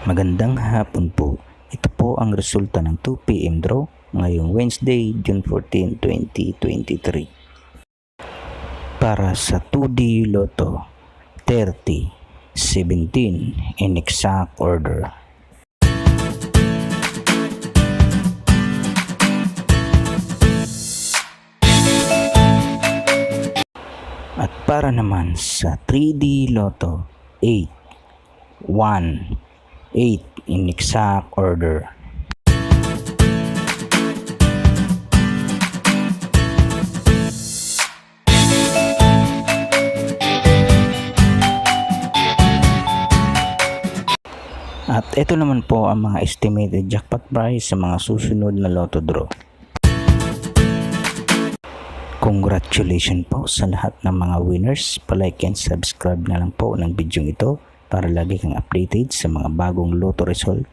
Magandang hapon po. Ito po ang resulta ng 2 PM draw ngayong Wednesday, June 14, 2023. Para sa 2D Lotto 30, 17 in exact order. At para naman sa 3D Lotto 8, 1, 8 in exact order. At ito naman po ang mga estimated jackpot price sa mga susunod na lotto draw. Congratulations po sa lahat ng mga winners. Palike and subscribe na lang po ng video ito para lagi kang updated sa mga bagong lotto result